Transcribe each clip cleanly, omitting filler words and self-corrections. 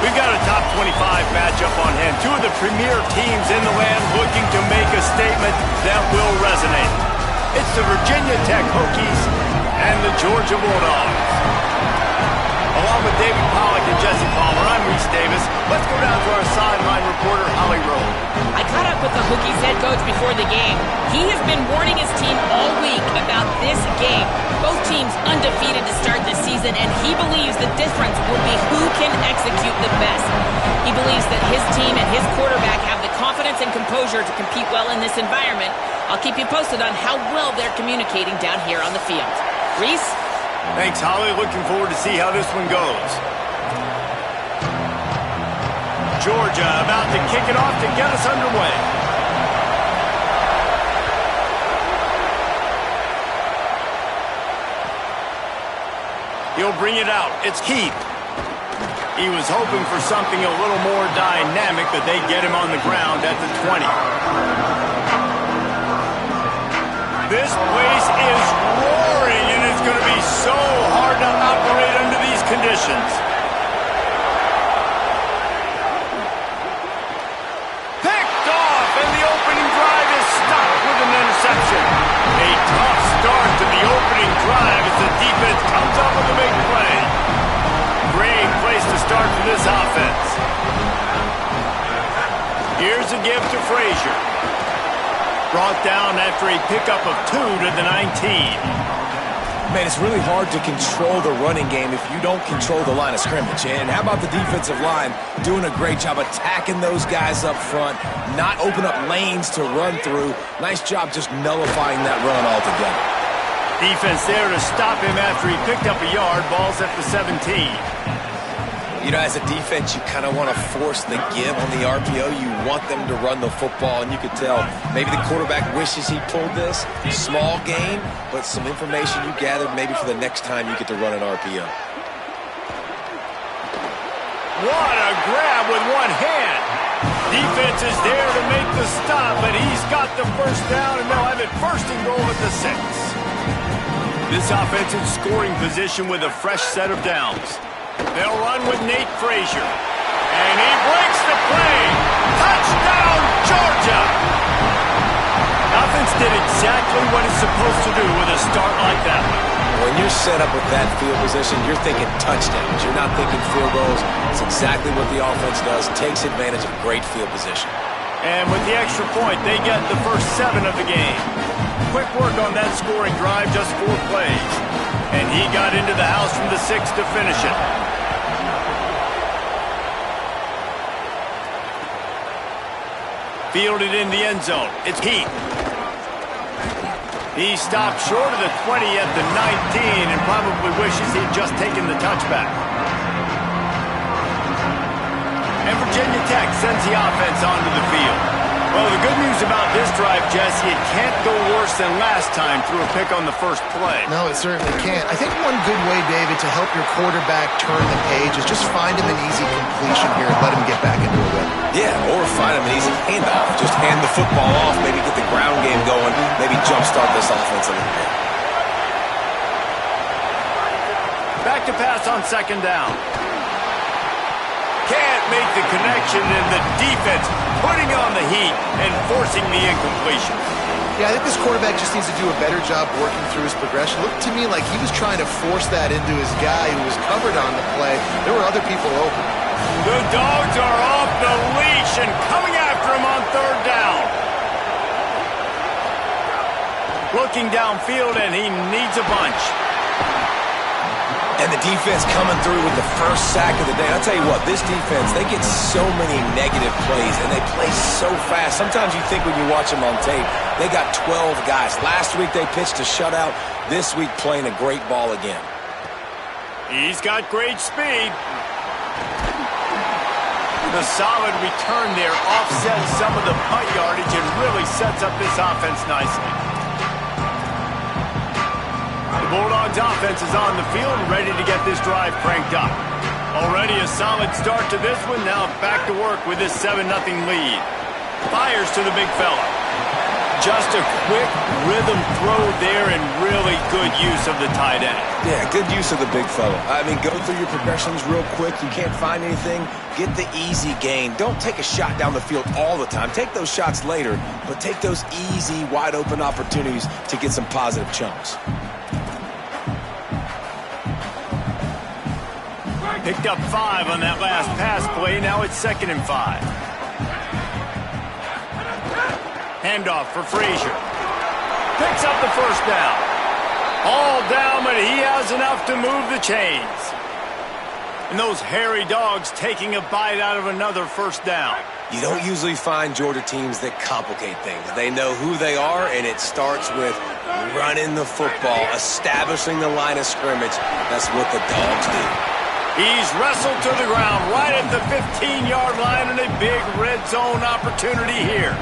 We've got a top 25 matchup on hand. Two of the premier teams in the land looking to make a statement that will resonate. It's the Virginia Tech Hokies and the Georgia Bulldogs. Along with David Pollack and Jesse Palmer, I'm Reese Davis. Let's go down to our sideline reporter, Holly Rowe. I caught up with the Hokies head coach before the game. He has been warning his team all week about this game. Both teams undefeated to start this season, and he believes the difference will be who can execute the best. He believes that his team and his quarterback have the confidence and composure to compete well in this environment. I'll keep you posted on how well they're communicating down here on the field. Reese? Thanks, Holly. Looking forward to see how this one goes. Georgia about to kick it off to get us underway. He'll bring it out. It's Heath. He was hoping for something a little more dynamic, but they get him on the ground at the 20. This place is roaring, and it's going to be so hard to operate under these conditions. Picked off, and the opening drive is stopped with an interception. A tough start to the opening drive as the defense comes up with a big play. Great place to start for this offense. Here's a give to Frazier. Brought down after a pickup of 2 to the 19. Man, it's really hard to control the running game if you don't control the line of scrimmage. And how about the defensive line doing a great job attacking those guys up front, not open up lanes to run through. Nice job just nullifying that run altogether. Defense there to stop him after he picked up a yard. Ball's at the 17. You know, as a defense, you kind of want to force the give on the RPO. You want them to run the football, and you could tell maybe the quarterback wishes he pulled this. Small gain, but some information you gathered maybe for the next time you get to run an RPO. What a grab with one hand. Defense is there to make the stop, but he's got the first down, and they'll have it first and goal at the 6. This offensive scoring position with a fresh set of downs. They'll run with Nate Frazier. And he breaks the play. Touchdown, Georgia! Offense did exactly what it's supposed to do with a start like that one. When you're set up with that field position, you're thinking touchdowns. You're not thinking field goals. It's exactly what the offense does. Takes advantage of great field position. And with the extra point, they get the first 7 of the game. Quick work on that scoring drive, just 4 plays. And he got into the house from the 6 to finish it. Fielded in the end zone. It's Heath. He stopped short of the 20 at the 19 and probably wishes he'd just taken the touchback. And Virginia Tech sends the offense onto the field. Well, the good news about this drive, Jesse, it can't go worse than last time through a pick on the first play. No, it certainly can't. I think one good way, David, to help your quarterback turn the page is just find him an easy completion here and let him get back into a rhythm. Yeah, or find him an easy handoff. Just hand the football off, maybe get the ground game going, maybe jumpstart this offense a little bit. Back to pass on second down. Can't make the connection, and the defense putting on the heat and forcing the incompletion. Yeah, I think this quarterback just needs to do a better job working through his progression. Looked to me like he was trying to force that into his guy who was covered on the play. There were other people open. The Dogs are off the leash and coming after him on third down. Looking downfield, and he needs a bunch. And the defense coming through with the first sack of the day. I'll tell you what, this defense, they get so many negative plays, and they play so fast. Sometimes you think when you watch them on tape, they got 12 guys. Last week they pitched a shutout. This week playing a great ball again. He's got great speed. The solid return there offsets some of the punt yardage and really sets up this offense nicely. The Bulldogs offense is on the field and ready to get this drive cranked up. Already a solid start to this one. Now back to work with this 7-0 lead. Fires to the big fella. Just a quick rhythm throw there and really good use of the tight end. Yeah, good use of the big fella. I mean, go through your progressions real quick. You can't find anything. Get the easy gain. Don't take a shot down the field all the time. Take those shots later, but take those easy, wide-open opportunities to get some positive chunks. Picked up 5 on that last pass play. Now it's 2nd and 5. Handoff for Frazier. Picks up the first down. All down, but he has enough to move the chains. And those hairy dogs taking a bite out of another first down. You don't usually find Georgia teams that complicate things. They know who they are, and it starts with running the football, establishing the line of scrimmage. That's what the dogs do. He's wrestled to the ground right at the 15-yard line, and a big red zone opportunity here.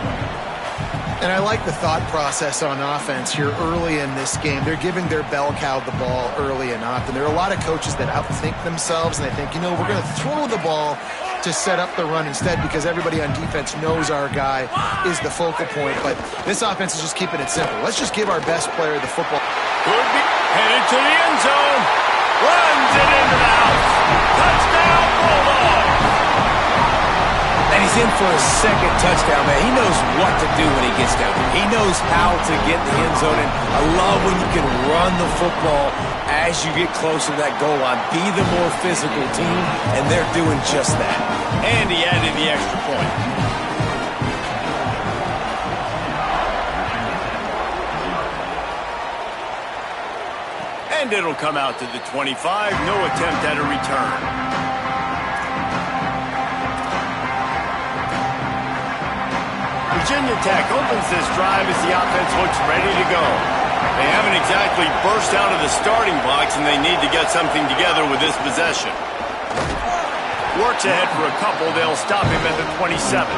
And I like the thought process on offense here early in this game. They're giving their bell cow the ball early and often. There are a lot of coaches that outthink themselves, and they think, you know, we're going to throw the ball to set up the run instead because everybody on defense knows our guy is the focal point. But this offense is just keeping it simple. Let's just give our best player the football. Could be headed to the end zone. Runs it into the house. Touchdown, Bulldogs. And he's in for a second touchdown, man. He knows what to do when he gets down there. He knows how to get in the end zone, and I love when you can run the football as you get closer to that goal line. Be the more physical team, and they're doing just that. And he added the extra point. And it'll come out to the 25. No attempt at a return. Virginia Tech opens this drive as the offense looks ready to go. They haven't exactly burst out of the starting blocks, and they need to get something together with this possession. Works ahead for a couple. They'll stop him at the 27.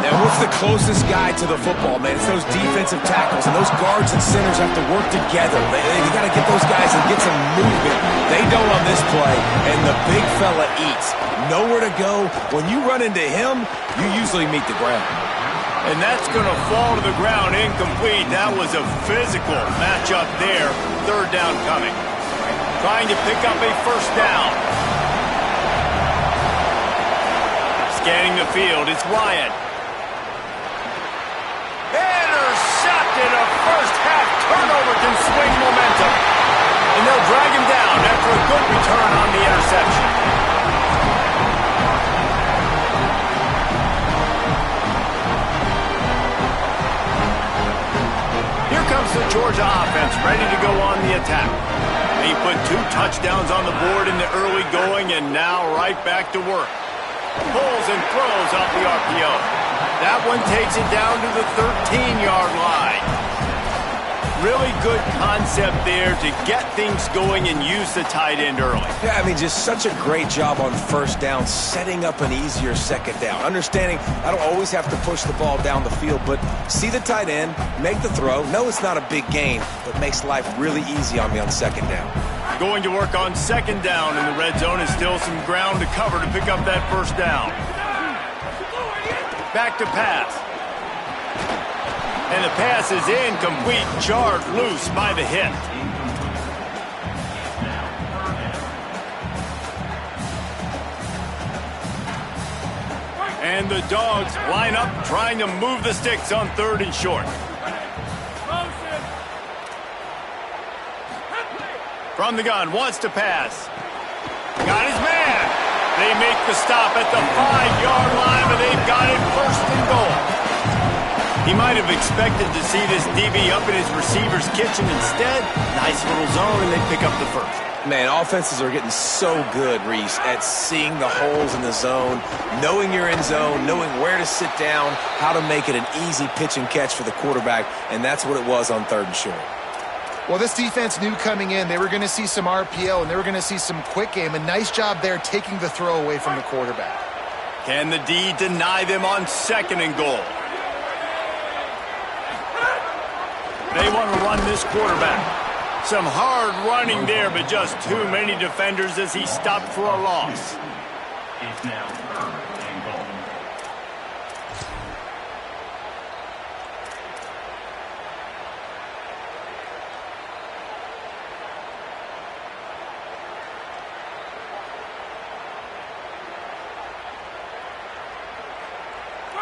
Now, what's the closest guy to the football, man? It's those defensive tackles, and those guards and centers have to work together. They got to get those guys and get some movement. They don't on this play, and the big fella eats. Nowhere to go. When you run into him, you usually meet the ground. And that's going to fall to the ground incomplete. That was a physical matchup there. 3rd down coming. Trying to pick up a first down. Scanning the field, it's Wyatt. Intercepted. A first-half turnover can swing momentum. And they'll drag him down after a good return on the interception. Here comes the Georgia offense, ready to go on the attack. They put 2 touchdowns on the board in the early going, and now right back to work. Pulls and throws off the RPO. That one takes it down to the 13-yard line. Really good concept there to get things going and use the tight end early. Yeah, I mean, just such a great job on first down, setting up an easier second down. Understanding I don't always have to push the ball down the field, but see the tight end, make the throw. No, it's not a big gain, but makes life really easy on me on second down. Going to work on second down in the red zone, is still some ground to cover to pick up that first down. Back to pass. And the pass is incomplete, jarred loose by the hit. And the Dogs line up, trying to move the sticks on 3rd and short. From the gun, wants to pass. Got his man. They make the stop at the 5-yard line, but they've got it 1st and goal. He might have expected to see this DB up in his receiver's kitchen. Instead, nice little zone, and they pick up the first. Man, offenses are getting so good, Reese, at seeing the holes in the zone, knowing you're in zone, knowing where to sit down, how to make it an easy pitch and catch for the quarterback, and that's what it was on 3rd and short. Well, this defense knew coming in they were going to see some RPO and they were going to see some quick game. A nice job there taking the throw away from the quarterback. Can the D deny them on 2nd and goal? They want to run this quarterback. Some hard running there, but just too many defenders as he stopped for a loss. It's now 3rd and goal.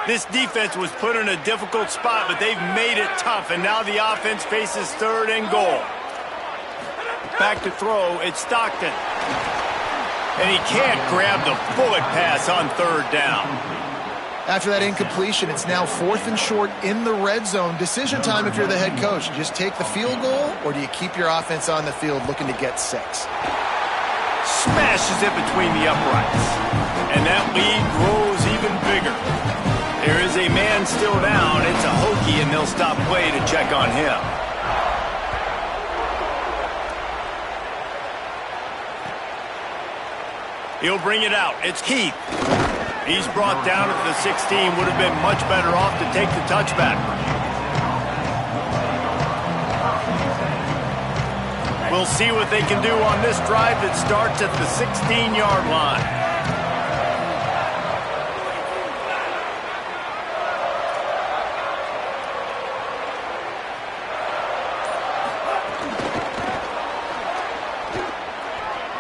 This defense was put in a difficult spot, but they've made it tough, and now the offense faces 3rd and goal. Back to throw, it's Stockton. And he can't grab the bullet pass on 3rd down. After that incompletion, it's now 4th and short in the red zone. Decision time if you're the head coach. You just take the field goal, or do you keep your offense on the field looking to get 6? Smashes it between the uprights. And that lead grows even bigger. There is a man still down. It's a Hokie, and they'll stop play to check on him. He'll bring it out. It's Keith. He's brought down at the 16. Would have been much better off to take the touchback. We'll see what they can do on this drive that starts at the 16-yard line.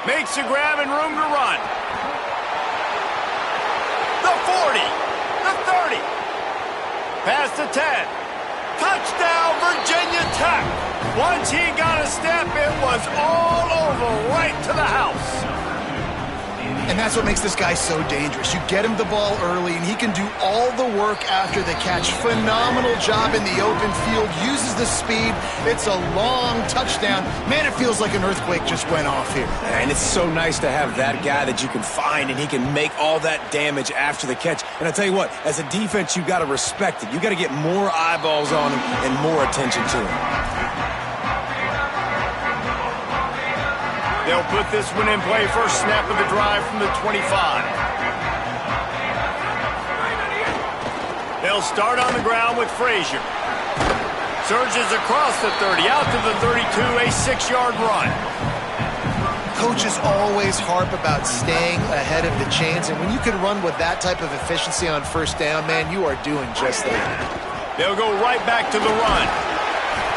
Makes a grab and room to run. The 40, the 30, past the 10. Touchdown, Virginia Tech. Once he got a step, it was all over, right to the house. And that's what makes this guy so dangerous. You get him the ball early, and he can do all the work after the catch. Phenomenal job in the open field. Uses the speed. It's a long touchdown. Man, it feels like an earthquake just went off here. And it's so nice to have that guy that you can find, and he can make all that damage after the catch. And I tell you what, as a defense, you got to respect it. You got to get more eyeballs on him and more attention to him. They'll put this one in play. First snap of the drive from the 25. They'll start on the ground with Frazier. Surges across the 30, out to the 32, a 6-yard run. Coaches always harp about staying ahead of the chains, and when you can run with that type of efficiency on first down, man, you are doing just that. They'll go right back to the run.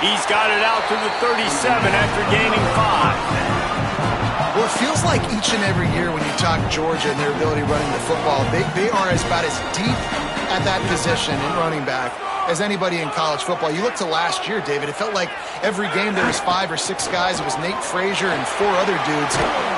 He's got it out to the 37 after gaining 5. Well, it feels like each and every year when you talk Georgia and their ability running the football, they are about as deep at that position in running back as anybody in college football. You look to last year, David, it felt like every game there was 5 or 6 guys. It was Nate Frazier and 4 other dudes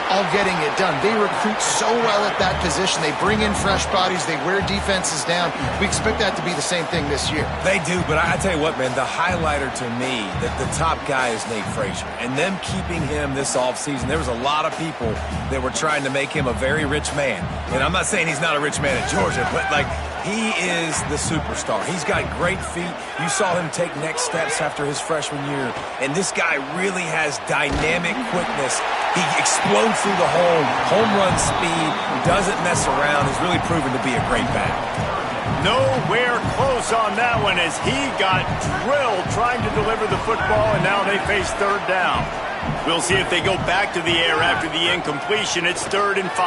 all getting it done. They recruit so well at that position. They bring in fresh bodies. They wear defenses down. We expect that to be the same thing this year. They do, but I tell you what, man, the highlighter to me, that the top guy is Nate Frazier. And them keeping him this offseason, there was a lot of people that were trying to make him a very rich man. And I'm not saying he's not a rich man at Georgia, but like, he is the superstar. He's got great feet. You saw him take next steps after his freshman year. And this guy really has dynamic quickness. He explodes through the home run speed, doesn't mess around. He's really proven to be a great back. Nowhere close on that one as he got drilled trying to deliver the football, and now they face 3rd down. We'll see if they go back to the air after the incompletion. It's 3rd and 5.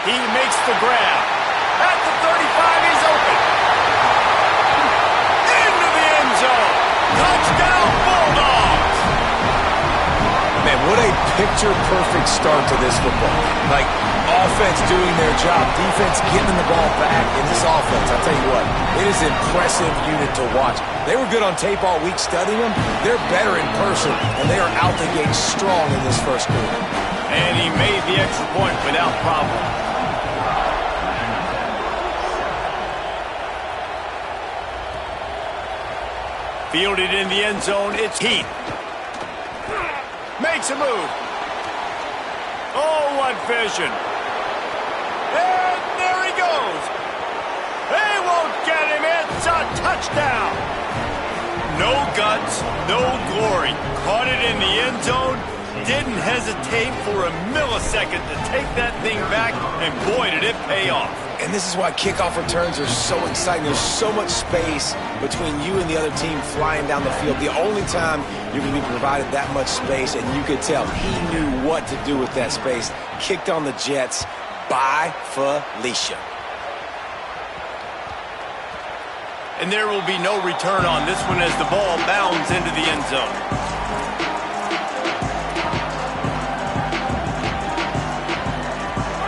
He makes the grab. At the 35, he's open. Into the end zone. Touchdown, Bulldogs. Man, what a picture-perfect start to this football. Like, offense doing their job, defense getting the ball back in this offense. I'll tell you what, it is an impressive unit to watch. They were good on tape all week studying them. They're better in person, and they are out the gate strong in this first quarter. And he made the extra point without problem. Fielded in the end zone, it's Heath. Makes a move. Oh, what vision. And there he goes. They won't get him. It's a touchdown. No guts, no glory. Caught it in the end zone. Didn't hesitate for a millisecond to take that thing back, and boy, did it pay off. And this is why kickoff returns are so exciting. There's so much space between you and the other team flying down the field. The only time you're going to be provided that much space, and you could tell he knew what to do with that space. Kicked on the Jets by Felicia. And there will be no return on this one as the ball bounds into the end zone.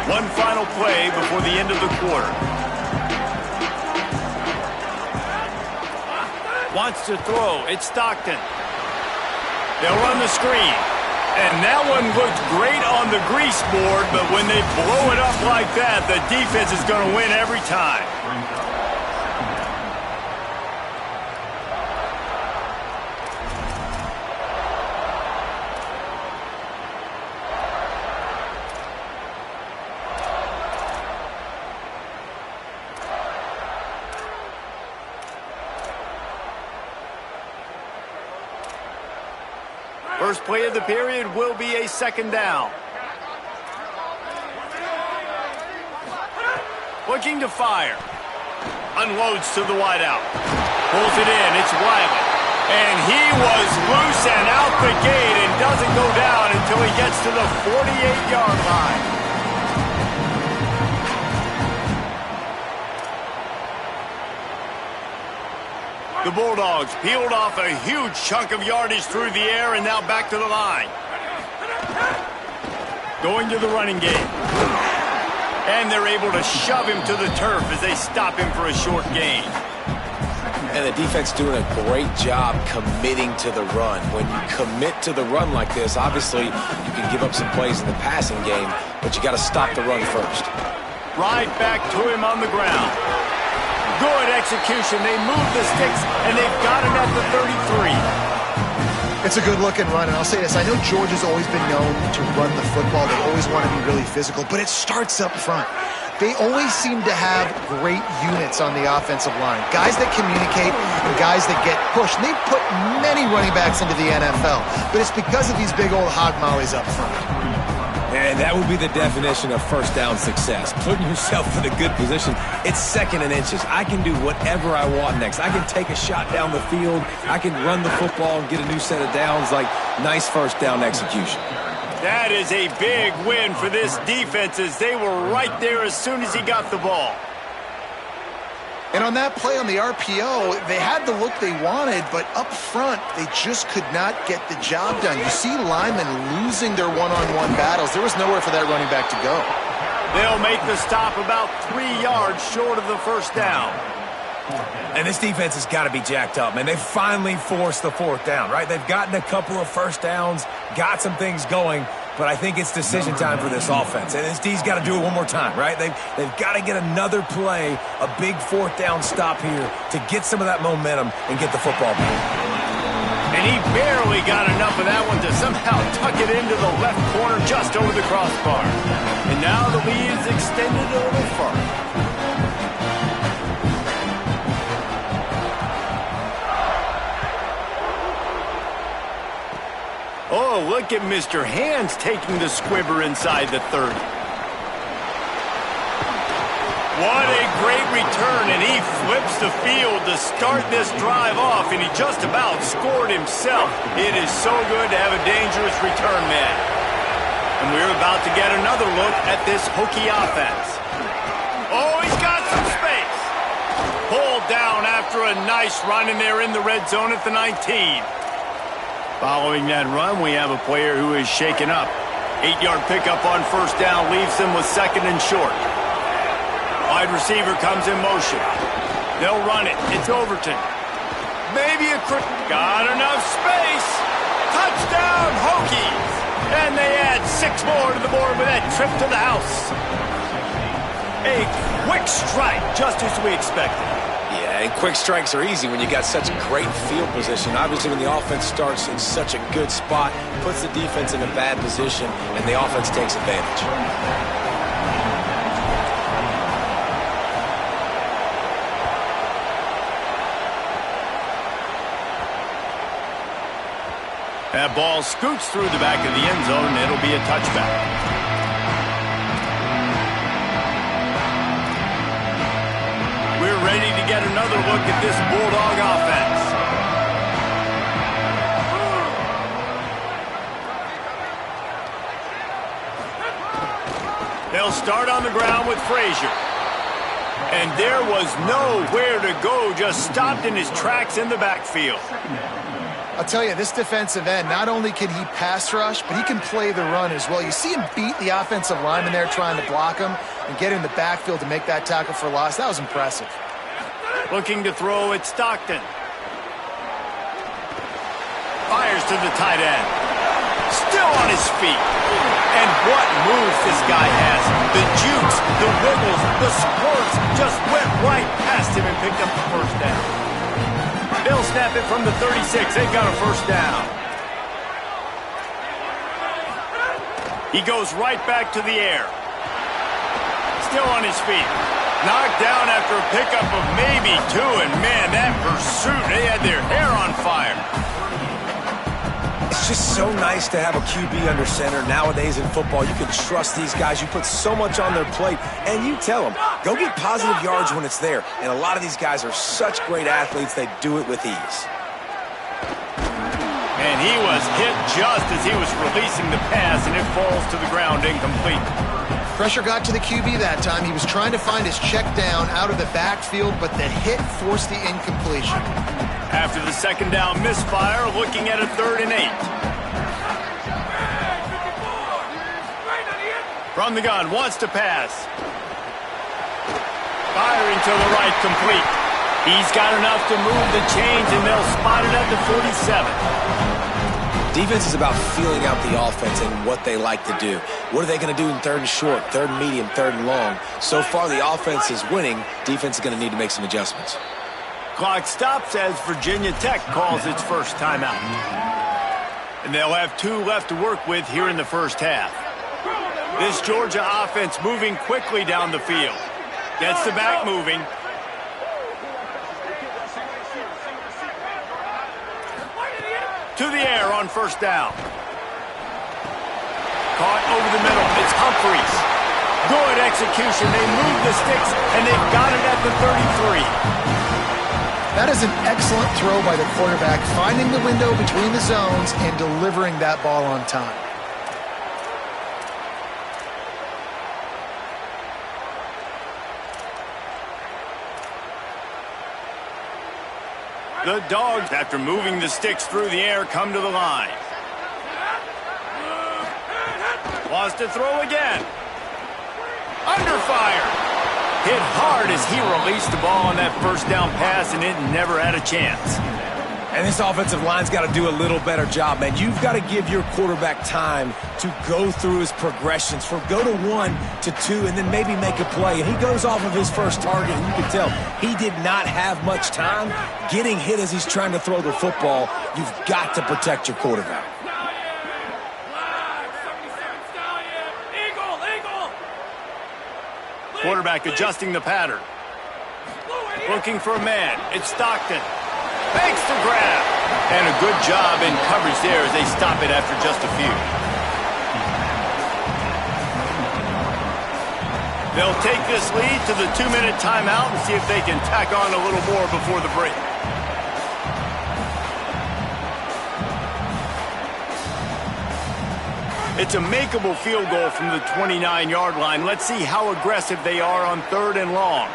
One final play before the end of the quarter. Wants to throw. It's Stockton. They'll run the screen. And that one looked great on the grease board, but when they blow it up like that, the defense is going to win every time. First play of the period will be a second down. Looking to fire. Unloads to the wideout. Pulls it in. It's Wiley. And he was loose and out the gate and doesn't go down until he gets to the 48-yard line. The Bulldogs peeled off a huge chunk of yardage through the air and now back to the line. Going to the running game. And they're able to shove him to the turf as they stop him for a short gain. And the defense doing a great job committing to the run. When you commit to the run like this, obviously you can give up some plays in the passing game, but you got to stop the run first. Right back to him on the ground. Good execution. They move the sticks, and they've got him at the 33. It's a good-looking run, and I'll say this. I know Georgia's always been known to run the football. They always want to be really physical, but it starts up front. They always seem to have great units on the offensive line. Guys that communicate and guys that get pushed. And they've put many running backs into the NFL, but it's because of these big old hog mollies up front. And that would be the definition of first down success. Putting yourself in a good position. It's second and inches. I can do whatever I want next. I can take a shot down the field. I can run the football and get a new set of downs. Like, nice first down execution. That is a big win for this defense as they were right there as soon as he got the ball. And on that play on the RPO, they had the look they wanted, but up front, they just could not get the job done. You see linemen losing their one-on-one battles. There was nowhere for that running back to go. They'll make the stop about 3 yards short of the first down. And this defense has got to be jacked up, man. They finally forced the fourth down, right? They've gotten a couple of first downs, got some things going, but I think it's decision time for this offense. And this D's got to do it one more time, right? They've got to get another play, a big fourth down stop here to get some of that momentum and get the football back. And he barely got enough of that one to somehow tuck it into the left corner just over the crossbar. And now the lead is extended a little further. Oh, look at Mr. Hands taking the squibber inside the 30. What a great return, and he flips the field to start this drive off, and he just about scored himself. It is so good to have a dangerous return man. And we're about to get another look at this Hokie offense. Oh, he's got some space. Pulled down after a nice run, and they're in the red zone at the 19. Following that run, we have a player who is shaken up. 8-yard pickup on first down leaves them with second and short. Wide receiver comes in motion. They'll run it. It's Overton. Maybe a quick. Got enough space. Touchdown, Hokies. And they add 6 more to the board with that trip to the house. A quick strike, just as we expected. Yeah, and quick strikes are easy when you got such great field position. Obviously, when the offense starts in such a good spot, puts the defense in a bad position, and the offense takes advantage. That ball scoots through the back of the end zone, and it'll be a touchback. We're ready to get another look at this Bulldog offense. They'll start on the ground with Frazier. And there was nowhere to go, just stopped in his tracks in the backfield. I'll tell you, this defensive end, not only can he pass rush, but he can play the run as well. You see him beat the offensive lineman there trying to block him and get in the backfield to make that tackle for loss. That was impressive. Looking to throw at Stockton. to the tight end. Still on his feet. And what moves this guy has. The jukes, the wiggles, the squirts just went right past him and picked up the first down. They'll snap it from the 36. They've got a first down. He goes right back to the air. Still on his feet. Knocked down after a pickup of maybe 2. And man, that pursuit, they had their hair on fire. It's just so nice to have a QB under center. Nowadays in football, you can trust these guys. You put so much on their plate, and you tell them, go get positive yards when it's there. And a lot of these guys are such great athletes, they do it with ease. And he was hit just as he was releasing the pass, and it falls to the ground incomplete. Pressure got to the QB that time. He was trying to find his check down out of the backfield, but the hit forced the incompletion. After the second down misfire, looking at a 3rd and 8. From the gun, wants to pass. Firing to the right, complete. He's got enough to move the chains, and they'll spot it at the 47. Defense is about feeling out the offense and what they like to do. What are they going to do in 3rd and short, 3rd and medium, 3rd and long? So far, the offense is winning. Defense is going to need to make some adjustments. Clock stops as Virginia Tech calls its first timeout. And they'll have 2 left to work with here in the first half. This Georgia offense moving quickly down the field. Gets the back moving. To the air on first down. Caught over the middle. It's Humphreys. Good execution. They move the sticks, and they've got it at the 33. That is an excellent throw by the quarterback, finding the window between the zones and delivering that ball on time. The Dogs, after moving the sticks through the air, come to the line. Wants to throw again. Under fire. Hit hard as he released the ball on that first down pass, and it never had a chance. And this offensive line's got to do a little better job, man. You've got to give your quarterback time to go through his progressions, from go to 1 to 2, and then maybe make a play. And he goes off of his first target, and you can tell he did not have much time getting hit as he's trying to throw the football. You've got to protect your quarterback. Quarterback adjusting the pattern. Looking for a man. It's Stockton. Makes the grab. And a good job in coverage there as they stop it after just a few. They'll take this lead to the 2-minute timeout and see if they can tack on a little more before the break. It's a makeable field goal from the 29-yard line. Let's see how aggressive they are on 3rd and long.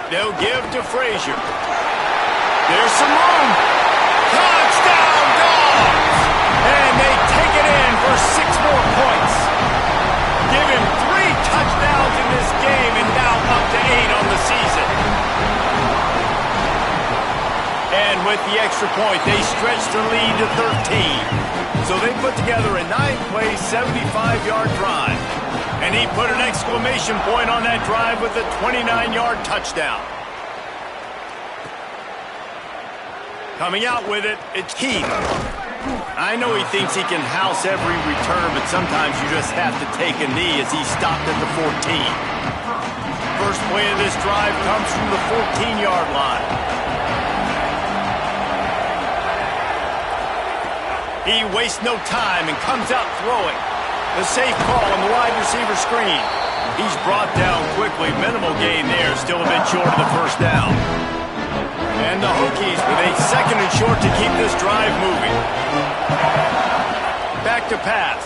They'll give to Frazier. There's some room. Touchdown, Dogs! And they take it in for 6 more points. Give him 3 touchdowns in this game and now up to 8 on the season. And with the extra point, they stretch the lead to 13. So they put together a 9-play, 75-yard drive. And he put an exclamation point on that drive with a 29-yard touchdown. Coming out with it, it's Keith. I know he thinks he can house every return, but sometimes you just have to take a knee as he stopped at the 14. First play of this drive comes from the 14-yard line. He wastes no time and comes out throwing. The safe call on the wide receiver screen. He's brought down quickly. Minimal gain there. Still a bit short of the first down. And the Hokies with a 2nd and short to keep this drive moving. Back to pass.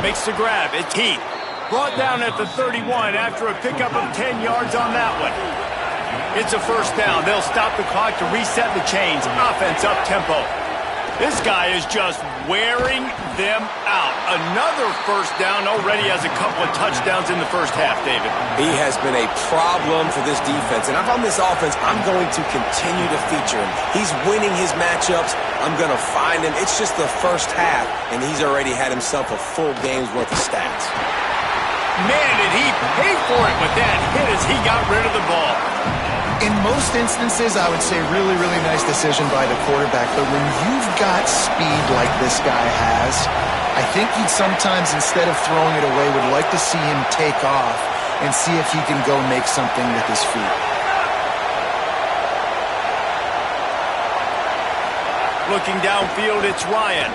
Makes the grab. It's Heath. Brought down at the 31 after a pickup of 10 yards on that one. It's a first down. They'll stop the clock to reset the chains. Offense up tempo. This guy is just wearing them out. Another first down, already has a couple of touchdowns in the first half, David. He has been a problem for this defense. And if I'm this offense, I'm going to continue to feature him. He's winning his matchups. I'm going to find him. It's just the first half, and he's already had himself a full game's worth of stats. Man, did he pay for it with that hit as he got rid of the ball. In most instances, I would say really, really nice decision by the quarterback. But when you've got speed like this guy has, I think you'd sometimes, instead of throwing it away, would like to see him take off and see if he can go make something with his feet. Looking downfield, it's Ryan.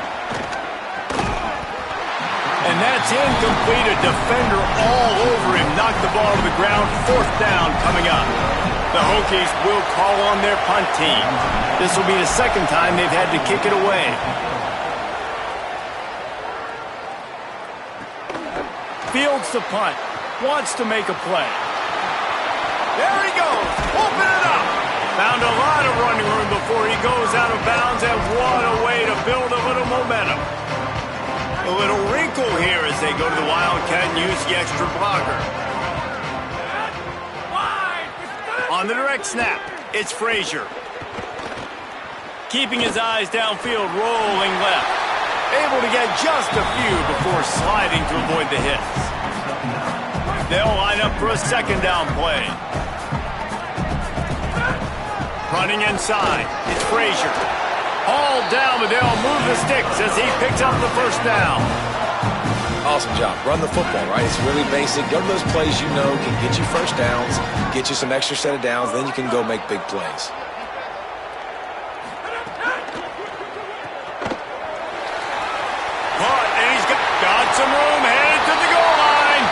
And that's incomplete. A defender all over him. Knocked the ball to the ground. Fourth down coming up. The Hokies will call on their punt team. This will be the second time they've had to kick it away. Fields the punt. Wants to make a play. There he goes. Open it up. Found a lot of running room before he goes out of bounds, and what a way to build a little momentum. A little wrinkle here as they go to the Wildcat and use the extra blocker. On the direct snap, it's Frazier. Keeping his eyes downfield, rolling left. Able to get just a few before sliding to avoid the hits. They'll line up for a second down play. Running inside, it's Frazier. Hauled down, but they'll move the sticks as he picks up the first down. Awesome job. Run the football, right? It's really basic. Go to those plays you know can get you first downs, get you some extra set of downs, then you can go make big plays. Punt, and he's got some room, headed to the goal line.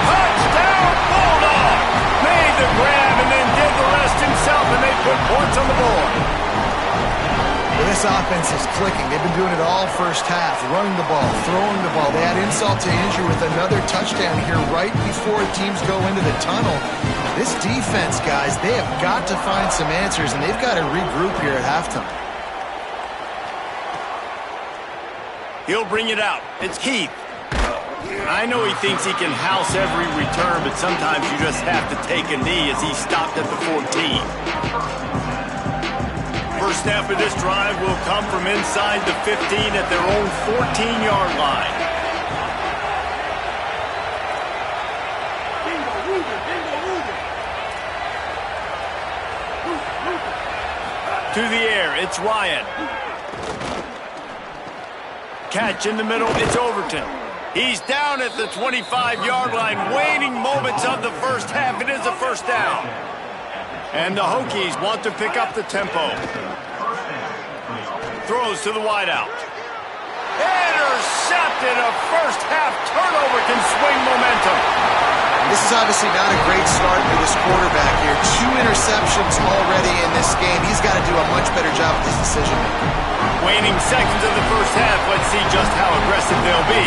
Touchdown, Bulldog! Made the grab and then did the rest himself, and they put points on the board. Well, this offense is clicking. They've been doing it all first half, running the ball, throwing the ball. They add insult to injury with another touchdown here right before teams go into the tunnel. This defense, guys, they have got to find some answers, and they've got to regroup here at halftime. He'll bring it out. It's Keith. I know he thinks he can house every return, but sometimes you just have to take a knee as he stopped at the 14. First snap of this drive will come from inside the 15 at their own 14-yard line. To the air, it's Ryan. Catch in the middle, it's Overton. He's down at the 25-yard line, waning moments of the first half. It is a first down. And the Hokies want to pick up the tempo. Throws to the wideout. Intercepted. A first half turnover can swing momentum. This is obviously not a great start for this quarterback here. 2 interceptions already in this game. He's got to do a much better job with his decision-making. Waning seconds of the first half. Let's see just how aggressive they'll be.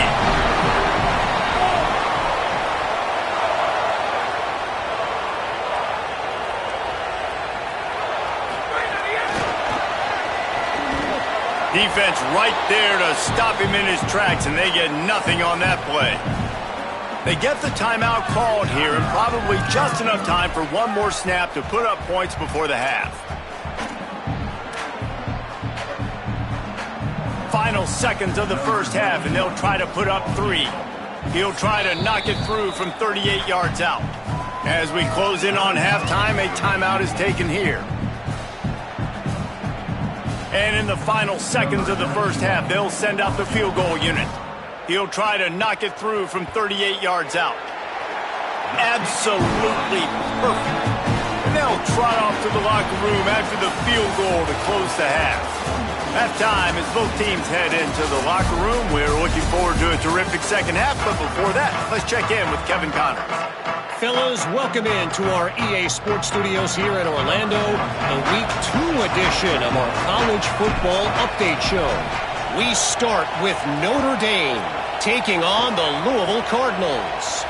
Defense right there to stop him in his tracks, and they get nothing on that play. They get the timeout called here, and probably just enough time for one more snap to put up points before the half. Final seconds of the first half, and they'll try to put up 3. He'll try to knock it through from 38 yards out. As we close in on halftime, a timeout is taken here. And in the final seconds of the first half, they'll send out the field goal unit. He'll try to knock it through from 38 yards out. Absolutely perfect. And they'll trot off to the locker room after the field goal to close the half. Halftime as both teams head into the locker room. We're looking forward to a terrific second half, but before that, let's check in with Kevin Connors. Fellas, welcome in to our EA Sports Studios here in Orlando, the Week 2 edition of our College Football Update Show. We start with Notre Dame taking on the Louisville Cardinals.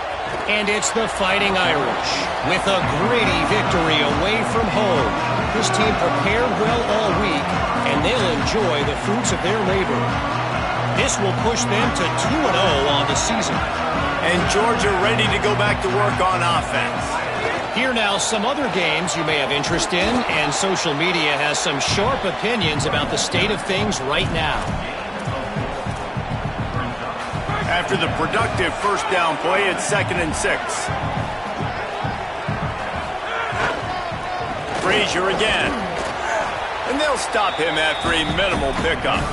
And it's the Fighting Irish with a gritty victory away from home. This team prepared well all week, and they'll enjoy the fruits of their labor. This will push them to 2-0 on the season. And Georgia ready to go back to work on offense. Here now, some other games you may have interest in, and social media has some sharp opinions about the state of things right now. After the productive first down play, it's 2nd and 6. Frazier again. And they'll stop him after a minimal pickup.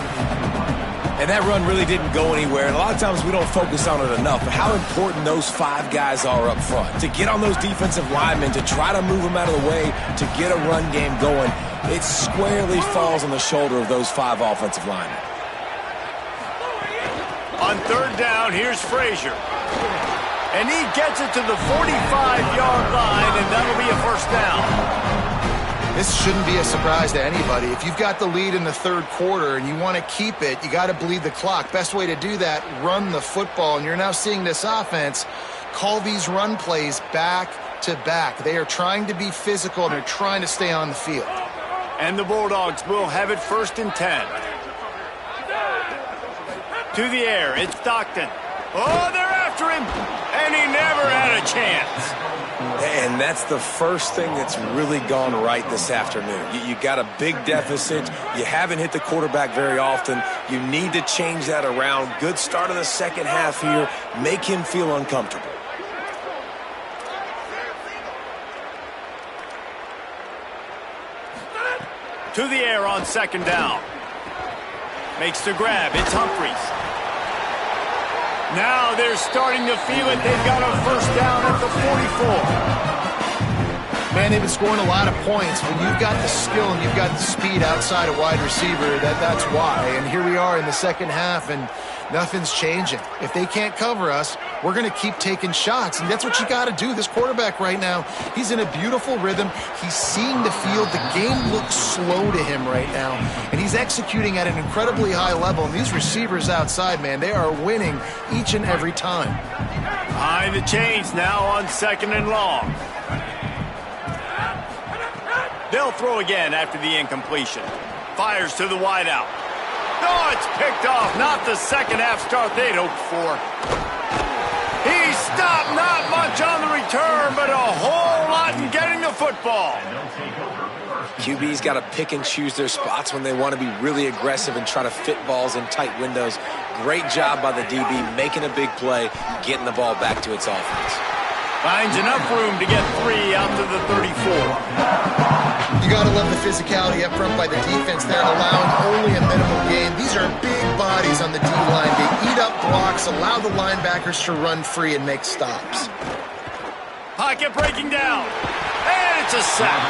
And that run really didn't go anywhere. And a lot of times we don't focus on it enough, but how important those 5 guys are up front. To get on those defensive linemen, to try to move them out of the way, to get a run game going, it squarely falls on the shoulder of those 5 offensive linemen. On 3rd down, here's Frazier. And he gets it to the 45-yard line, and that'll be a first down. This shouldn't be a surprise to anybody. If you've got the lead in the 3rd quarter and you want to keep it, you got to bleed the clock. Best way to do that, run the football. And you're now seeing this offense call these run plays back to back. They are trying to be physical, and they're trying to stay on the field. And the Bulldogs will have it 1st and 10. To the air, it's Stockton. Oh, they're after him, and he never had a chance. And that's the first thing that's really gone right this afternoon. You got a big deficit. You haven't hit the quarterback very often. You need to change that around. Good start of the second half here. Make him feel uncomfortable. To the air on 2nd down. Makes the grab. It's Humphries. Now they're starting to feel it. They've got a first down at the 44. Man, they've been scoring a lot of points. When you've got the skill and you've got the speed outside of wide receiver, that's why. And here we are in the second half, and nothing's changing. If they can't cover us, we're going to keep taking shots, and that's what you got to do. This quarterback right now, he's in a beautiful rhythm. He's seeing the field. The game looks slow to him right now, and he's executing at an incredibly high level. And these receivers outside, man, they are winning each and every time. Behind the chains now on 2nd and long. They'll throw again after the incompletion. Fires to the wideout. Oh, it's picked off. Not the second half start they'd hoped for. He stopped, not much on the return, but a whole lot in getting the football. QB's got to pick and choose their spots when they want to be really aggressive and try to fit balls in tight windows. Great job by the DB, making a big play, getting the ball back to its offense. Finds enough room to get 3 out to the 34. You got to love the physicality up front by the defense. They're allowing only a minimal gain. These are big bodies on the D-line. They eat up blocks, allow the linebackers to run free and make stops. Pocket breaking down. And it's a sack.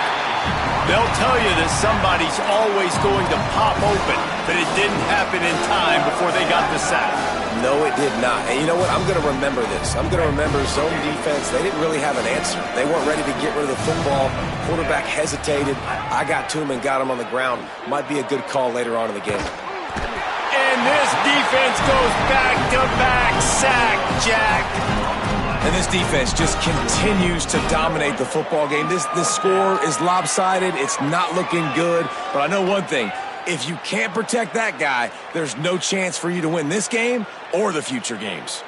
They'll tell you that somebody's always going to pop open, but it didn't happen in time before they got the sack. No, it did not. And you know what? I'm going to remember this. I'm going to remember zone defense. They didn't really have an answer. They weren't ready to get rid of the football. Quarterback hesitated. I got to him and got him on the ground. Might be a good call later on in the game. And this defense goes back-to-back sack, Jack. And this defense just continues to dominate the football game. This score is lopsided. It's not looking good. But I know one thing. If you can't protect that guy, there's no chance for you to win this game or the future games.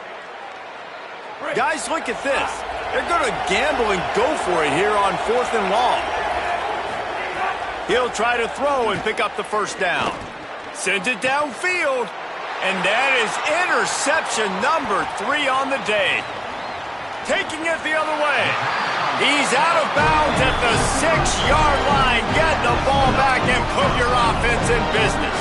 Guys, look at this. They're going to gamble and go for it here on 4th and long. He'll try to throw and pick up the first down. Sends it downfield. And that is interception number 3 on the day. Taking it the other way. He's out of bounds at the 6-yard line. Get the ball back and put your offense in business.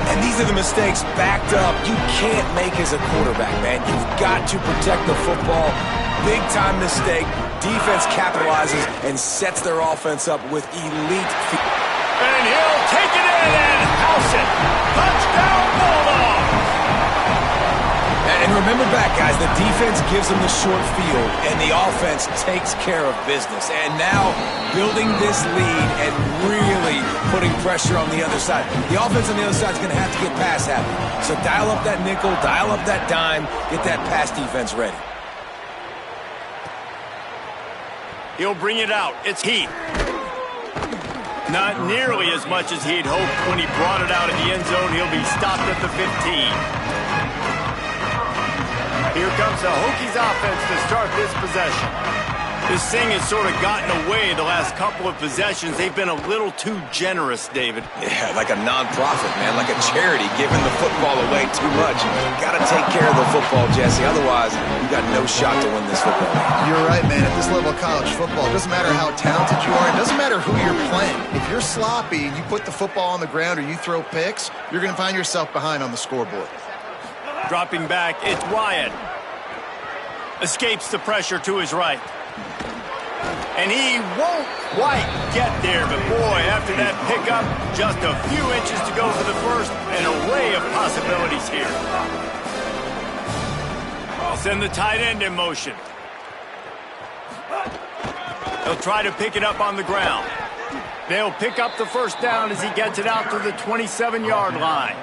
And these are the mistakes backed up you can't make as a quarterback, man. You've got to protect the football. Big-time mistake. Defense capitalizes and sets their offense up with elite feet. And he'll take it in and house it. Touchdown, Bulldogs! And remember back, guys, the defense gives them the short field, and the offense takes care of business. And now, building this lead and really putting pressure on the other side. The offense on the other side is going to have to get pass happy. So dial up that nickel, dial up that dime, get that pass defense ready. He'll bring it out. It's Heath. Not nearly as much as he'd hoped when he brought it out of the end zone. He'll be stopped at the 15. Here comes the Hokies offense to start this possession. This thing has sort of gotten away the last couple of possessions. They've been a little too generous, David. Yeah, like a non-profit, man, like a charity, giving the football away too much. Got to take care of the football, Jesse. Otherwise, you got no shot to win this football game. You're right, man. At this level of college football, it doesn't matter how talented you are. It doesn't matter who you're playing. If you're sloppy and you put the football on the ground or you throw picks, you're going to find yourself behind on the scoreboard. Dropping back, it's Ryan. Escapes the pressure to his right. And he won't quite get there, but boy, after that pickup, just a few inches to go for the first, an array of possibilities here. I'll send the tight end in motion. He'll try to pick it up on the ground. They'll pick up the first down as he gets it out to the 27-yard line.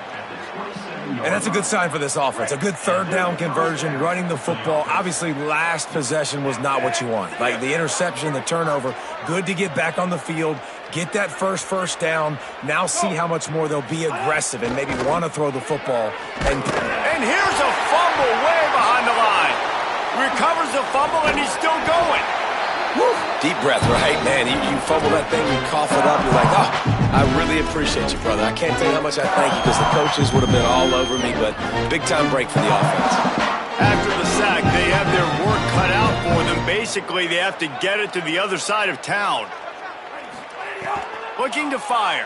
And that's a good sign for this offense. A good third down conversion, running the football. Obviously, last possession was not what you want. Like the interception, the turnover, good to get back on the field, get that first down. Now see how much more they'll be aggressive and maybe want to throw the football. And here's a fumble way behind the line. Recovers the fumble, and he's still going. Woo. Deep breath, right? Man, you fumble that thing, you cough it up, you're like, oh, I really appreciate you, brother. I can't tell you how much I thank you because the coaches would have been all over me, but big-time break for the offense. After the sack, they have their work cut out for them. Basically, they have to get it to the other side of town. Looking to fire.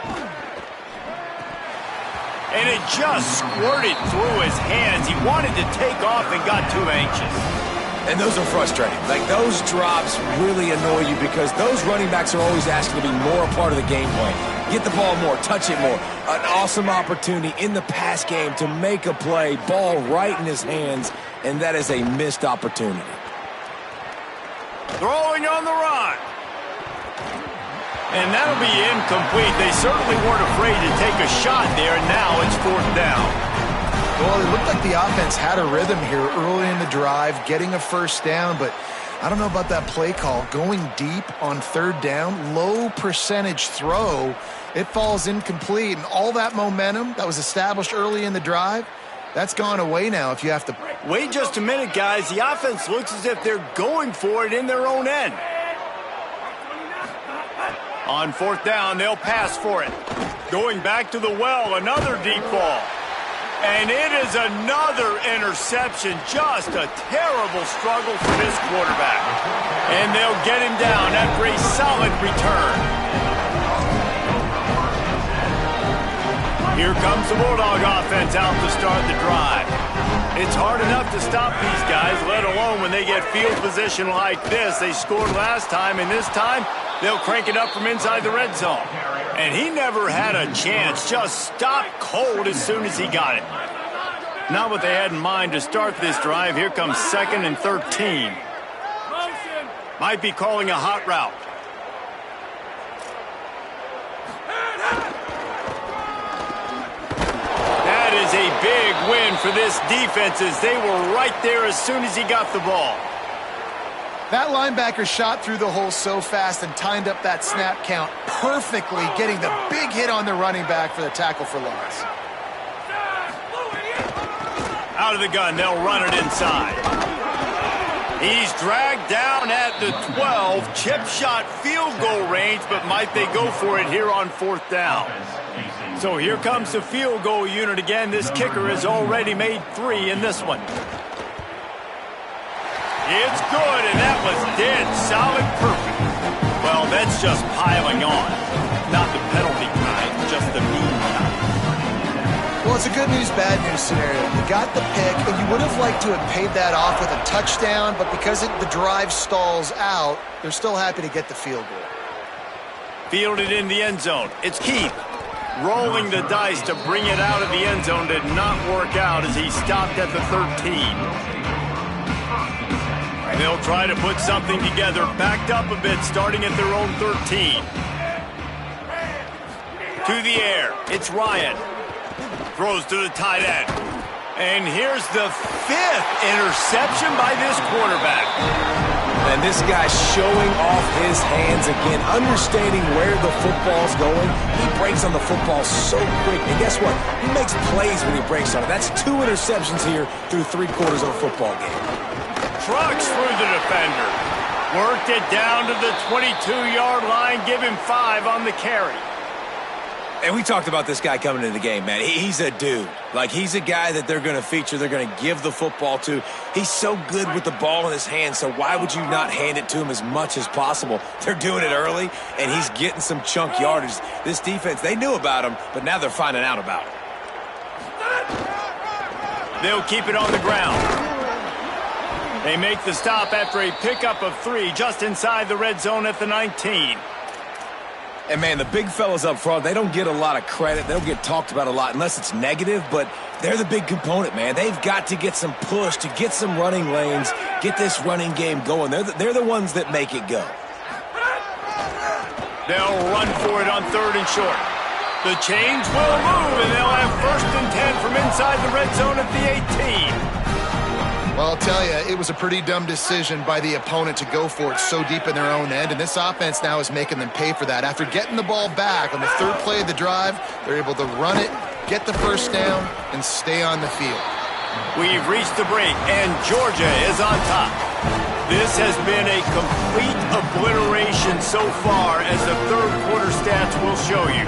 And it just squirted through his hands. He wanted to take off and got too anxious. And those are frustrating. Like, those drops really annoy you because those running backs are always asking to be more a part of the game plan. Get the ball more, touch it more. An awesome opportunity in the pass game to make a play, ball right in his hands, and that is a missed opportunity. Throwing on the run. And that'll be incomplete. They certainly weren't afraid to take a shot there, and now it's fourth down. Well, it looked like the offense had a rhythm here early in the drive, getting a first down, but I don't know about that play call. Going deep on third down, low percentage throw, it falls incomplete, and all that momentum that was established early in the drive, that's gone away now if you have to. Wait just a minute, guys. The offense looks as if they're going for it in their own end. On fourth down, they'll pass for it. Going back to the well, another deep ball. And it is another interception. Just a terrible struggle for this quarterback. And they'll get him down after a solid return. Here comes the Bulldog offense out to start the drive. It's hard enough to stop these guys, let alone when they get field position like this. They scored last time, and this time they'll crank it up from inside the red zone. And he never had a chance, just stopped cold as soon as he got it. Not what they had in mind to start this drive. Here comes 2nd and 13. Might be calling a hot route. That is a big win for this defense as they were right there as soon as he got the ball. That linebacker shot through the hole so fast and timed up that snap count perfectly, getting the big hit on the running back for the tackle for loss. Out of the gun, they'll run it inside. He's dragged down at the 12. Chip shot field goal range, but might they go for it here on fourth down? So here comes the field goal unit again. This kicker has already made 3 in this one. It's good, and that was dead solid perfect. Well, that's just piling on. Not the penalty kind, just the mean kind. Well, it's a good news, bad news scenario. You got the pick, and you would have liked to have paid that off with a touchdown, but because the drive stalls out, they're still happy to get the field goal. Fielded in the end zone. It's Keith. Rolling the dice to bring it out of the end zone did not work out as he stopped at the 13. They'll try to put something together, backed up a bit, starting at their own 13. To the air, it's Ryan. Throws to the tight end. And here's the 5th interception by this quarterback. And this guy's showing off his hands again, understanding where the football's going. He breaks on the football so quick. And guess what? He makes plays when he breaks on it. That's 2 interceptions here through 3/4 of a football game. Trucks through the defender. Worked it down to the 22-yard line. Give him 5 on the carry. And we talked about this guy coming into the game, man. He's a dude. Like, he's a guy that they're going to feature, they're going to give the football to. He's so good with the ball in his hands, so why would you not hand it to him as much as possible? They're doing it early, and he's getting some chunk yardage. This defense, they knew about him, but now they're finding out about him. They'll keep it on the ground. They make the stop after a pickup of 3 just inside the red zone at the 19. And, man, the big fellas up front, they don't get a lot of credit. They don't get talked about a lot unless it's negative, but they're the big component, man. They've got to get some push, to get some running lanes, get this running game going. They're the ones that make it go. They'll run for it on 3rd and short. The chains will move, and they'll have 1st and 10 from inside the red zone at the 18. Well, I'll tell you, it was a pretty dumb decision by the opponent to go for it so deep in their own end, and this offense now is making them pay for that. After getting the ball back on the 3rd play of the drive, they're able to run it, get the 1st down, and stay on the field. We've reached the break, and Georgia is on top. This has been a complete obliteration so far, as the 3rd quarter stats will show you.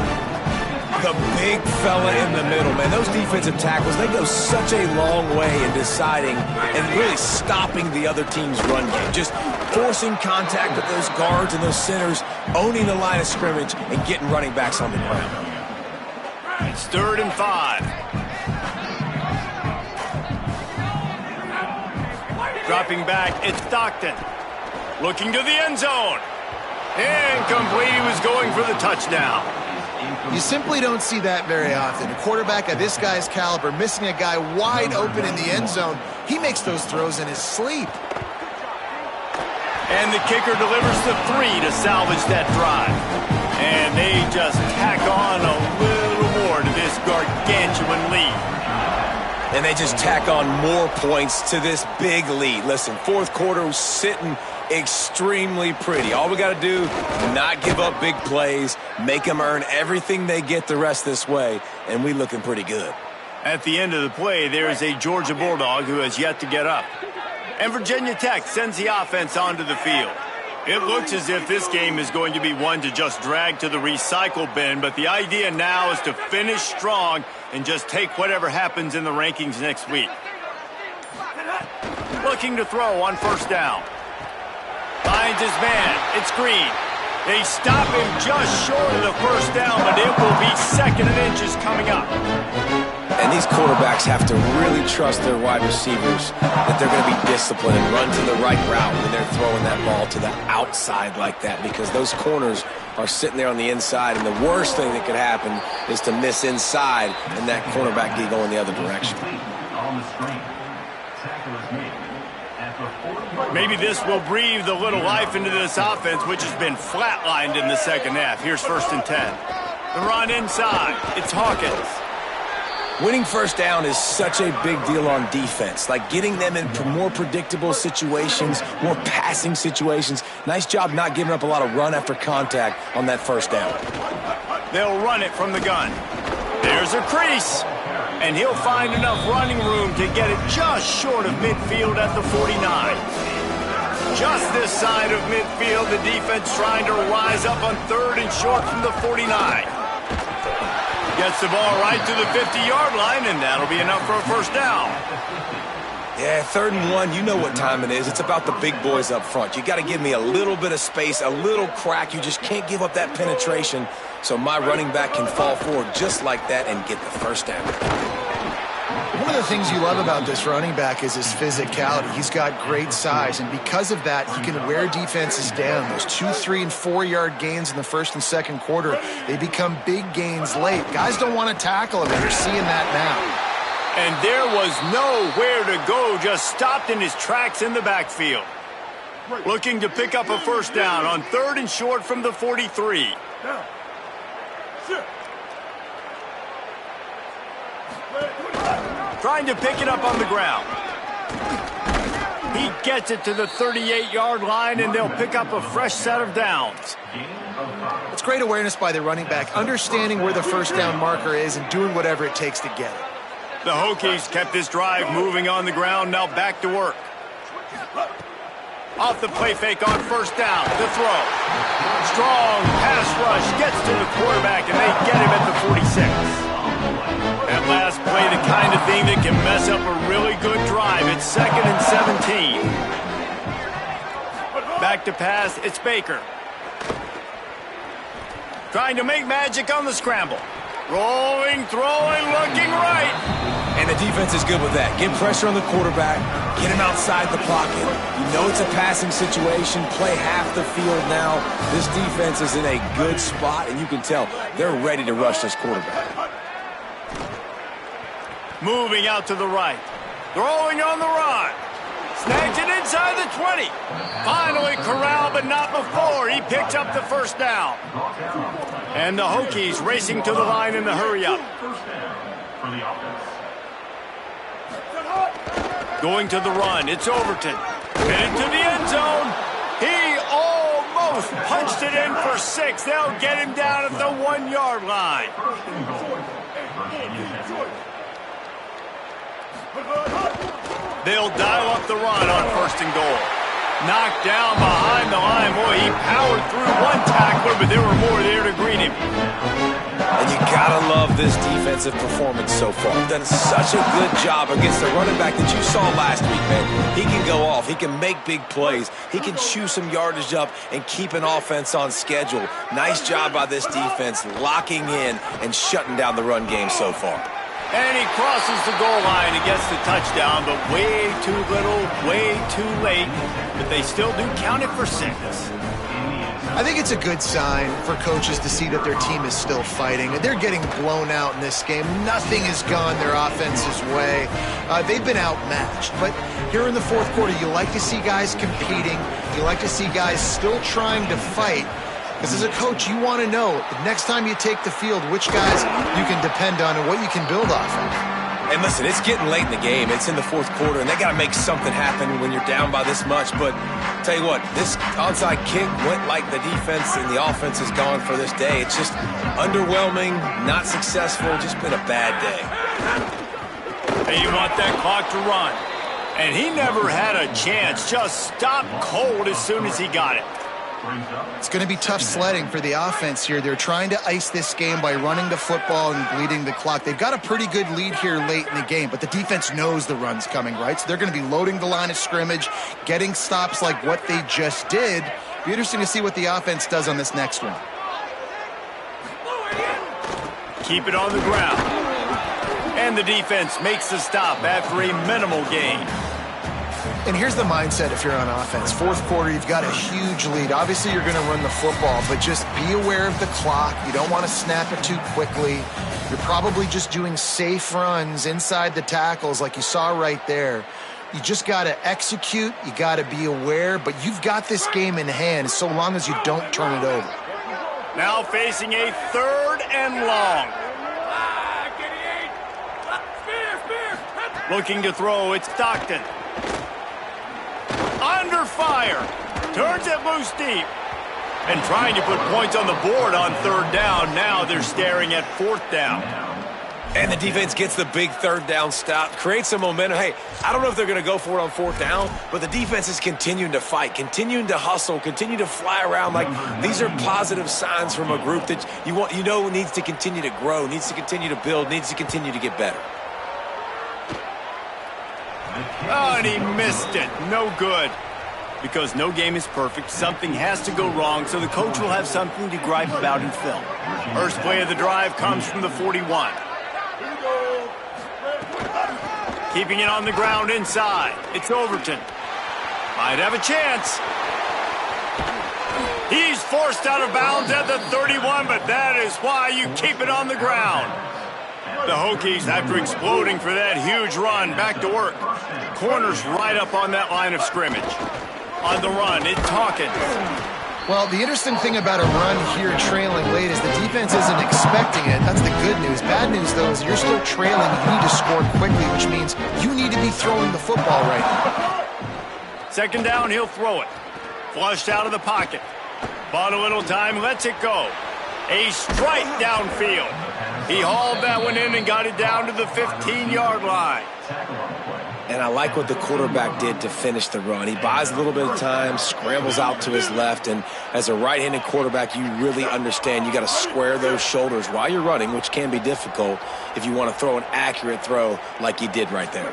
The big fella in the middle, man. Those defensive tackles, they go such a long way in deciding and really stopping the other team's run game. Just forcing contact with those guards and those centers, owning the line of scrimmage, and getting running backs on the ground. It's 3rd and 5. Dropping back, it's Stockton. Looking to the end zone. Incomplete, he was going for the touchdown. You simply don't see that very often. A quarterback of this guy's caliber missing a guy wide open in the end zone. He makes those throws in his sleep. And the kicker delivers the 3 to salvage that drive. And they just tack on a little more to this gargantuan lead. And they just tack on more points to this big lead. Listen, 4th quarter was sitting extremely pretty. All we got to do, not give up big plays, make them earn everything they get the rest this way, and we looking pretty good. At the end of the play, there is a Georgia Bulldog who has yet to get up. And Virginia Tech sends the offense onto the field. It looks as if this game is going to be one to just drag to the recycle bin, but the idea now is to finish strong and just take whatever happens in the rankings next week. Looking to throw on 1st down. Finds his man. It's Green. They stop him just short of the 1st down, but it will be 2nd and inches coming up. And these quarterbacks have to really trust their wide receivers that they're going to be disciplined and run to the right route when they're throwing that ball to the outside like that, because those corners are sitting there on the inside, and the worst thing that could happen is to miss inside and that cornerback be going the other direction. On the screen. Tackle is made. Maybe this will breathe a little life into this offense, which has been flatlined in the 2nd half. Here's 1st and 10. The run inside. It's Hawkins. Winning 1st down is such a big deal on defense. Like getting them in more predictable situations, more passing situations. Nice job not giving up a lot of run after contact on that 1st down. They'll run it from the gun. There's a crease. And he'll find enough running room to get it just short of midfield at the 49. Just this side of midfield, the defense trying to rise up on 3rd and short from the 49. Gets the ball right to the 50-yard line, and that'll be enough for a 1st down. Yeah, 3rd and 1, you know what time it is. It's about the big boys up front. You got to give me a little bit of space, a little crack. You just can't give up that penetration, so my running back can fall forward just like that and get the 1st down. One of the things you love about this running back is his physicality. He's got great size, and because of that, he can wear defenses down. Those 2, 3, and 4-yard gains in the 1st and 2nd quarter, they become big gains late. Guys don't want to tackle him, and you're seeing that now. And there was nowhere to go, just stopped in his tracks in the backfield. Looking to pick up a 1st down on 3rd and short from the 43. Trying to pick it up on the ground. He gets it to the 38-yard line, and they'll pick up a fresh set of downs. It's great awareness by the running back, understanding where the first down marker is and doing whatever it takes to get it. The Hokies kept this drive moving on the ground, now back to work. Off the play fake on first down, the throw. Strong pass rush gets to the quarterback, and they get him at the 46. That last play, the kind of thing that can mess up a really good drive. It's 2nd and 17. Back to pass, it's Baker. Trying to make magic on the scramble. Rolling, throwing, looking right. And the defense is good with that. Get pressure on the quarterback, get him outside the pocket. You know it's a passing situation. Play half the field now. This defense is in a good spot, and you can tell they're ready to rush this quarterback. Moving out to the right. Throwing on the run. Snags it inside the 20. Finally corralled, but not before. He picks up the first down. And the Hokies racing to the line in the hurry-up. Going to the run. It's Overton. Headed to the end zone. He almost punched it in for 6. They'll get him down at the 1-yard line. They'll dial up the run on 1st and goal. Knocked down behind the line. Boy, he powered through one tackler, but there were more there to greet him. And you gotta love this defensive performance so far. They've done such a good job against the running back that you saw last week, man. He can go off. He can make big plays. He can chew some yardage up and keep an offense on schedule. Nice job by this defense locking in and shutting down the run game so far. And he crosses the goal line and gets the touchdown, but way too little, way too late. But they still do count it for 6. I think it's a good sign for coaches to see that their team is still fighting. They're getting blown out in this game. Nothing has gone their offense's way. They've been outmatched. But here in the 4th quarter, you like to see guys competing. You like to see guys still trying to fight. Because as a coach, you want to know, the next time you take the field, which guys you can depend on and what you can build off of. And listen, it's getting late in the game. It's in the 4th quarter, and they got to make something happen when you're down by this much. But tell you what, this onside kick went like the defense and the offense is gone for this day. It's just underwhelming, not successful, just been a bad day. Hey, you want that clock to run. And he never had a chance, just stopped cold as soon as he got it. It's going to be tough sledding for the offense here. They're trying to ice this game by running the football and bleeding the clock. They've got a pretty good lead here late in the game, but the defense knows the run's coming, right? So they're going to be loading the line of scrimmage, getting stops like what they just did. Be interesting to see what the offense does on this next one. Keep it on the ground. And the defense makes the stop after a minimal gain. And here's the mindset if you're on offense. 4th quarter, you've got a huge lead. Obviously, you're going to run the football, but just be aware of the clock. You don't want to snap it too quickly. You're probably just doing safe runs inside the tackles like you saw right there. You just got to execute. You got to be aware, but you've got this game in hand so long as you don't turn it over. Now facing a 3rd and long. Looking to throw, it's Stockton. Under fire. Turns it loose deep. And trying to put points on the board on 3rd down. Now they're staring at 4th down. And the defense gets the big 3rd down stop, creates some momentum. Hey, I don't know if they're going to go for it on 4th down, but the defense is continuing to fight, continuing to hustle, continue to fly around. Like, these are positive signs from a group that you know needs to continue to grow, needs to continue to build, needs to continue to get better. Oh, and he missed it. No good. Because no game is perfect, something has to go wrong, so the coach will have something to gripe about in film. First play of the drive comes from the 41. Keeping it on the ground inside. It's Overton. Might have a chance. He's forced out of bounds at the 31, but that is why you keep it on the ground. The Hokies, after exploding for that huge run, back to work. Corners right up on that line of scrimmage. On the run, it's Hawkins. Well, the interesting thing about a run here trailing late is the defense isn't expecting it. That's the good news. Bad news, though, is you're still trailing. You need to score quickly, which means you need to be throwing the football right now. Second down, he'll throw it. Flushed out of the pocket. Bought a little time, lets it go. A strike downfield. He hauled that one in and got it down to the 15-yard line. And I like what the quarterback did to finish the run. He buys a little bit of time, scrambles out to his left, and as a right-handed quarterback, you really understand you got to square those shoulders while you're running, which can be difficult if you want to throw an accurate throw like he did right there.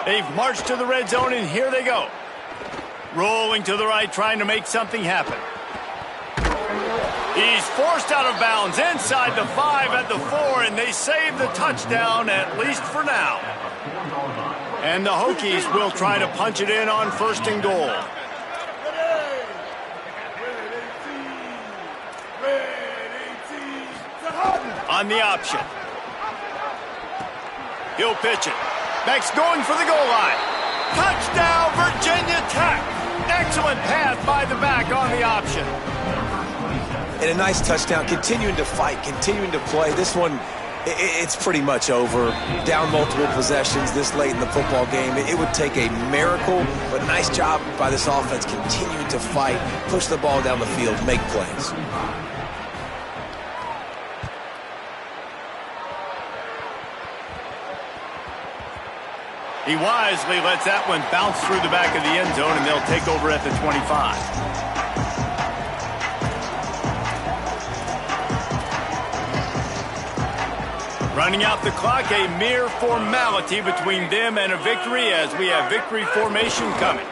They've marched to the red zone, and here they go. Rolling to the right, trying to make something happen. He's forced out of bounds inside the 5 at the 4, and they save the touchdown, at least for now. And the Hokies will try to punch it in on 1st and goal. On the option. He'll pitch it. Max going for the goal line. Touchdown, Virginia Tech. Excellent pass by the back on the option. And a nice touchdown, continuing to fight, continuing to play. This one, it's pretty much over. Down multiple possessions this late in the football game. It would take a miracle, but nice job by this offense continuing to fight, push the ball down the field, make plays. He wisely lets that one bounce through the back of the end zone, and they'll take over at the 25. Running out the clock, a mere formality between them and a victory as we have victory formation coming.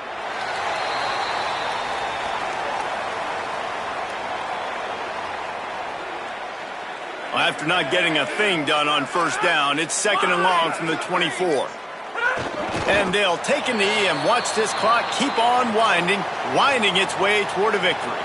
Well, after not getting a thing done on 1st down, it's 2nd and long from the 24. And they'll take a knee and watch this clock keep on winding its way toward a victory.